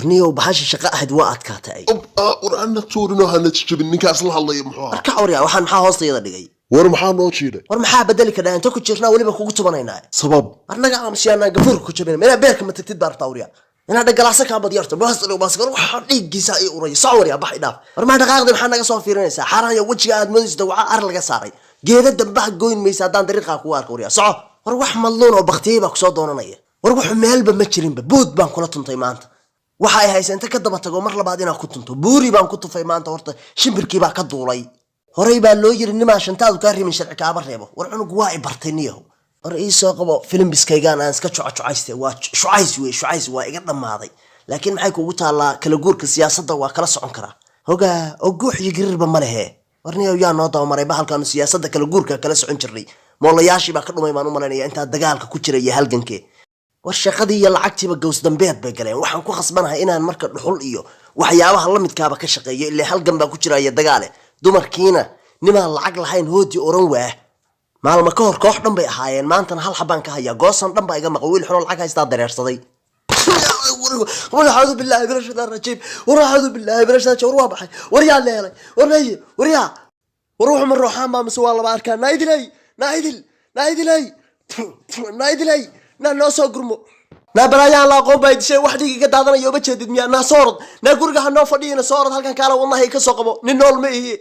ورنيو بحاجة شقاء هدواء كاتاي ورأنا تورنو هنتشجب إنك أصلها الله يمحوها أركع وريا وحن محا هوستي يدا دقي ورمحا نوتشيده ورمحا بدلك ده أنت كنت جرنا ولي بكو تبنينا سبب أنا قاعد مشي أنا قفور كتشبين من بيرك ما تتدار توريا أنا هذا جلاسك عم بديرته بس لو بس قالوا حريق جسائي وري صور يا بحي داف ورما دقائق دم حنا قصوا في رنسا حرا يا وجه قاعد مدرس دوعاء أرلق صاري جيدا دم بحق جوين ميسادان طريقة كوار كوريا صح وروح ملون وبختيبة كصوت دونانية وروح مهل بمتشرين ببود بان كنا تنطي مانت وحاي هاي سنت كدبا تقو مر لبعدين كنت تنطو بوري بان كنت في مانت ورت شمبركي با كدولي هوري بان لو يري نما شنتاد كاري من شرع كابر ريبو ورعنو قواعي برتينيهو رئيس قبو فيلم بسكيغان aan iska shucayste waa shucays waa iga dhamaaday laakiin maxay kugu taala kala guurka siyaasadda waa kala socon kara hoga oo guux iyo gariirba ma lehe warniyo yaa noo dawmaray bahalkan siyaasadda kala guurka kala socon jirnay moolayaashii baa ka dhumay maan u malanaya inta dagaalka ku jiray halgankee war shaqadii iyo lacagtiiba goos dambeed bay galeen waxaan ku khasbanahay inaan marka dhuxul iyo waxyaabaha la midkaaba ka shaqeeyo ilaa halgan baa ku jiraya dagaale dumarkiina nimaan lacag lahayn hoodii oran waa maalma ka hor koox dhan bay ahaayeen maantana hal xabaan ka haya goosan dhan baa iga maqan wiil xiro lacag haysta dareersaday walaahadu billahi barashada rajib walaahadu billahi barashada jawr waa baxay wariyaa leelay wariyaa waruux mar ruuxaan baa mise waa laba arkaa naidilay na noo soo gurmo na balaayaan la aqoon bay dishay wax dhigiga daadanayo ma jeedid miyaa na soorad na guriga ha noo fadhiyina soorad halkan kaala wadnahay ka soo qabo nin nool ma ihi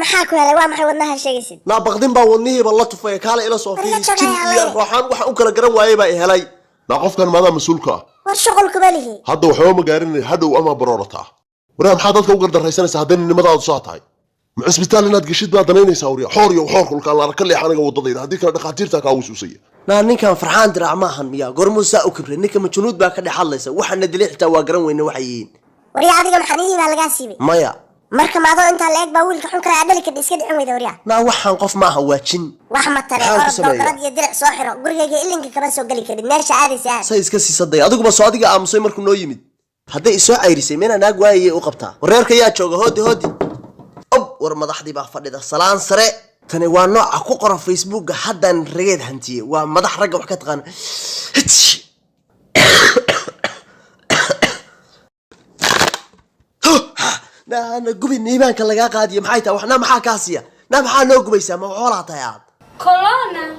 maxaa ku helay waa maxay wadnaha sheegaysid la baqdin baa wadnihiiba la tufay kaala ila soo fiirin jin iyo ruuxaan waxa u kala garan waayay baa helay لا قفكان ماذا مسؤولك war shaqolku balihi هذا وحوم قارن هذا وأما برورتها ورا محادثك وقدر رئيسنا سهدين إن ماذا صاحتها مع اسبيتال إنها تجشيد بعد نين يساوري حوري وحور كل كان على كل حاجة وضدين هذيك دخاتيرتك أو سوسية نانين كان فرحان درع معهن يا قرموس أكبر إنك من جنود بقى كده حلسة وحنا دليل تواجرون وإنه وحيين وريا عادي محنيني ما لقى سيبي مايا marka maado inta leeg baa wiilka xun kara adalka iska dhicin weyda wariya na waxaan qof ma hawaajin wax ma tare oo qarad iyo dirac soo xiro gurigayga ilinka kaba soo gali karin meesha caadaysa say iska siisaday adigu ba soo adiga aamusay markuu noo yimid haday soo cayrisay meena naag waayay u qabtaa wareerka yaa jooga hoodi war madaxdii baa fadhida salaan sare tani waa nooca ku qoran Facebook hadan rageed hantiye waa madax rag wax ka taqaan أنا قبي نيمان كلا جا قادي محيطة وإحنا محا كاسية نام محا نو قبي سما وحولا طياد كورونا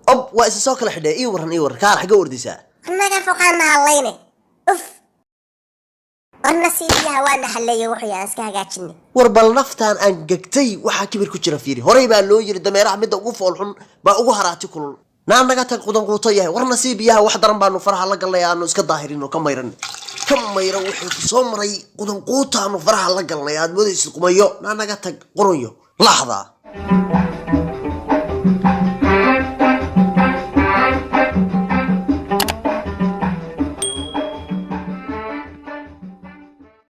أب وإذا سوق الحدا إيور كار حق ورديسا أنا قاعد فوقنا علينا أوف النسيبيها وانا حلي وحيا اسكا قاعدني وربل نفتان أن جكتي وحا كبير كتير فيري هوري بقى لو يري دمير أحمد وقف والحن بقى وهراتي كل نعم نقطع قدام قوطية ورنسيبيها واحد رمبان وفرح الله قال يا أنو اسك ظاهرين وكم يروح صمري قدام قوطة وفرح الله قال يا أدمو ديس قميو نعم نقطع قرنيو لحظة